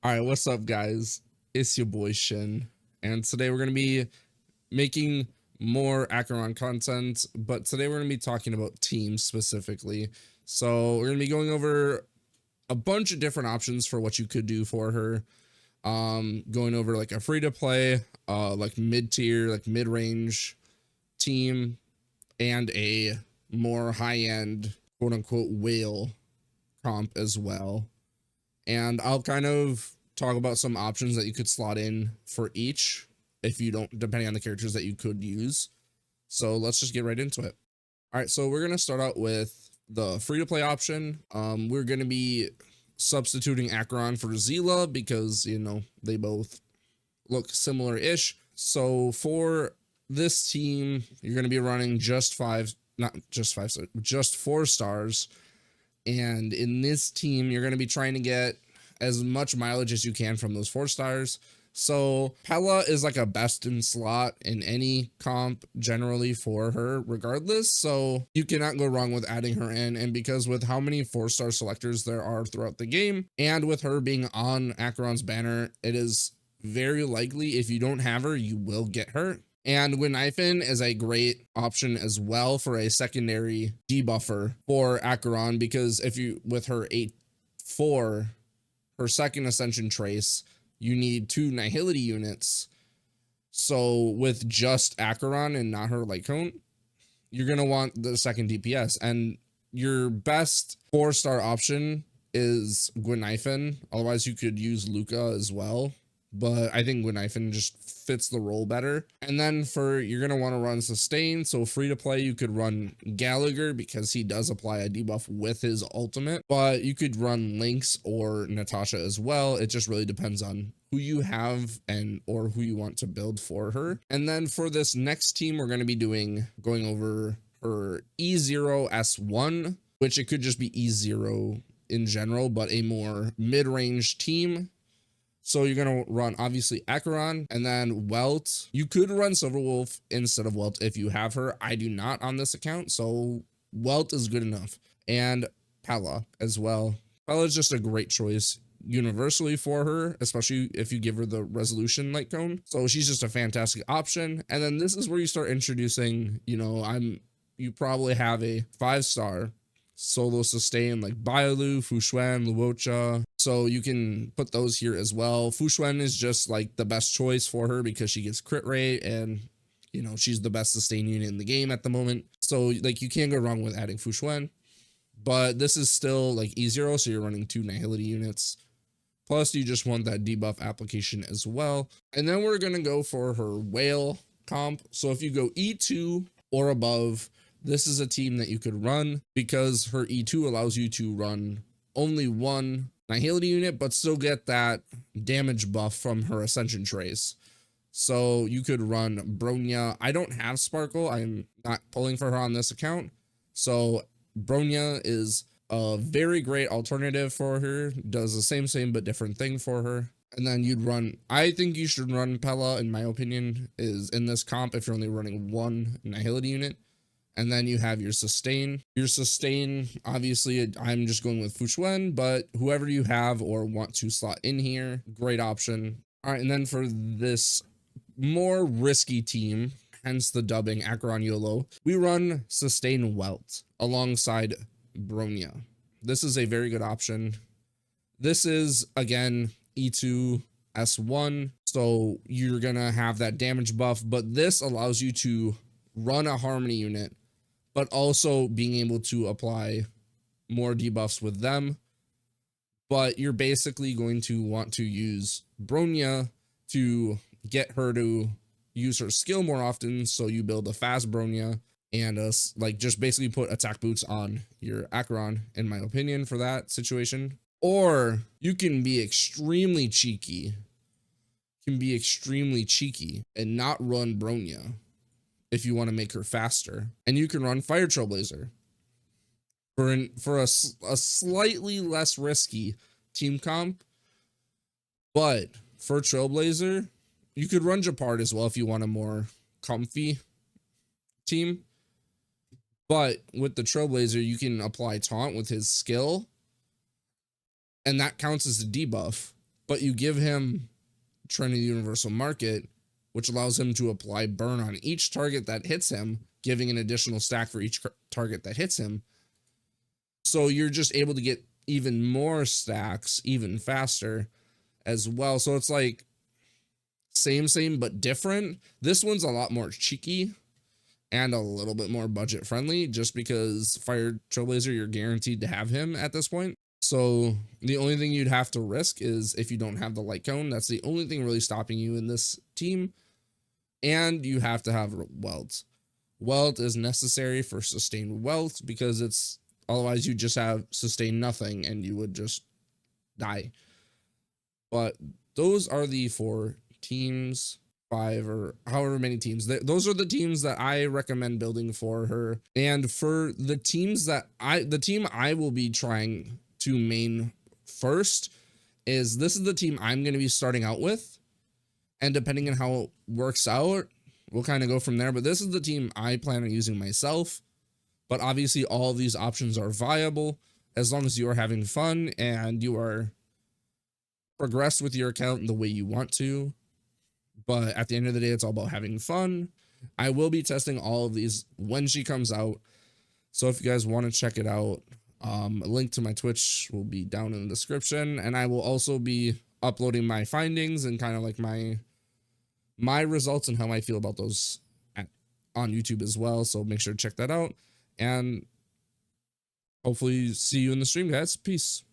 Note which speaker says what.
Speaker 1: All right, what's up, guys? It's your boy Shin, and today we're gonna be making more Acheron content, but today we're gonna be talking about teams specifically. So we're gonna be going over a bunch of different options for what you could do for her. Going over like a free to play, like mid tier, like mid range team, and a more high end, quote unquote, whale comp as well. And I'll kind of talk about some options that you could slot in for each if you don't, depending on the characters that you could use. So let's just get right into it. All right, so we're going to start out with the free to play option. We're going to be substituting Acheron for Zila because, you know, they both look similar ish. So for this team, you're going to be running just just 4 stars. And in this team, you're going to be trying to get as much mileage as you can from those 4 stars. So Pella is like a best in slot in any comp generally for her regardless. So you cannot go wrong with adding her in. And because with how many 4-star selectors there are throughout the game, and with her being on Acheron's banner, it is very likely if you don't have her, you will get her. And Gwynaifen is a great option as well for a secondary debuffer for Acheron, because if you, with her 8-4, her second ascension trace, you need 2 Nihility units. So with just Acheron and not her light cone, you're going to want the second DPS. And your best 4-star option is Gwynaifen. Otherwise, you could use Luca as well, but I think Gwynaifen just fits the role better. And then you're going to want to run sustain. So free to play, you could run Gallagher because he does apply a debuff with his ultimate, but you could run Lynx or Natasha as well. It just really depends on who you have or who you want to build for her. And then for this next team, we're going to be going over her E0S1, which it could just be E0 in general, but a more mid-range team. So you're going to run obviously Acheron and then Welt. You could run Silverwolf instead of Welt if you have her. I do not on this account, so Welt is good enough. And Pella as well. Pella is just a great choice universally for her, especially if you give her the resolution light cone. So she's just a fantastic option. And then this is where you start introducing, you know, you probably have a 5-star solo sustain like Bailu, Fuxuan, Luocha. So you can put those here as well. Fuxuan is just like the best choice for her because she gets crit rate and, you know, she's the best sustain unit in the game at the moment. So like you can't go wrong with adding Fuxuan. But this is still like E0, so you're running 2 Nihility units. Plus you just want that debuff application as well. And then we're going to go for her whale comp. So if you go E2 or above, this is a team that you could run because her E2 allows you to run only 1 Nihility unit, but still get that damage buff from her Ascension trace. So you could run Bronya. I don't have Sparkle. I'm not pulling for her on this account. So Bronya is a very great alternative for her. Does the same but different thing for her. And then you'd run, I think you should run Pella, in my opinion, is in this comp if you're only running 1 Nihility unit. And then you have your sustain. Your sustain, obviously, I'm just going with Fuxuan, but whoever you have or want to slot in here, great option. All right, and then for this more risky team, hence the dubbing Acheron YOLO, we run sustain Welt alongside Bronya. This is a very good option. This is, again, E2+S1, so you're going to have that damage buff, but this allows you to run a Harmony unit, but also being able to apply more debuffs with them. But you're basically going to want to use Bronya to get her to use her skill more often. So you build a fast Bronya and like just basically put attack boots on your Acheron, in my opinion, for that situation. Or you can be extremely cheeky. And not run Bronya if you want to make her faster. And you can run Fire Trailblazer for a slightly less risky team comp. But for Trailblazer, you could run Japard as well if you want a more comfy team. But with the Trailblazer, you can apply Taunt with his skill, and that counts as a debuff. but you give him Trinity Universal Market, which allows him to apply burn on each target that hits him, giving an additional stack for each target that hits him. So you're just able to get even more stacks even faster as well. So it's like same but different. This one's a lot more cheeky and a little bit more budget friendly, just because Fire Trailblazer, you're guaranteed to have him at this point. So the only thing you'd have to risk is if you don't have the light cone. That's the only thing really stopping you in this team. And you have to have Welt. Welt is necessary for sustained wealth, because it's otherwise you just have sustained nothing and you would just die. But those are the 4 teams, 5 or however many teams. Those are the teams that I recommend building for her. And for the teams that the team I will be trying to main first is this is the team I'm going to be starting out with. And depending on how it works out, we'll kind of go from there. But this is the team I plan on using myself. But obviously all of these options are viable as long as you are having fun and you are progressed with your account in the way you want to. But at the end of the day, it's all about having fun. I will be testing all of these when she comes out. So if you guys want to check it out, a link to my Twitch will be down in the description. And I will also be uploading my findings and kind of like my results and how I feel about those on YouTube as well. So make sure to check that out. And hopefully see you in the stream, guys. Peace.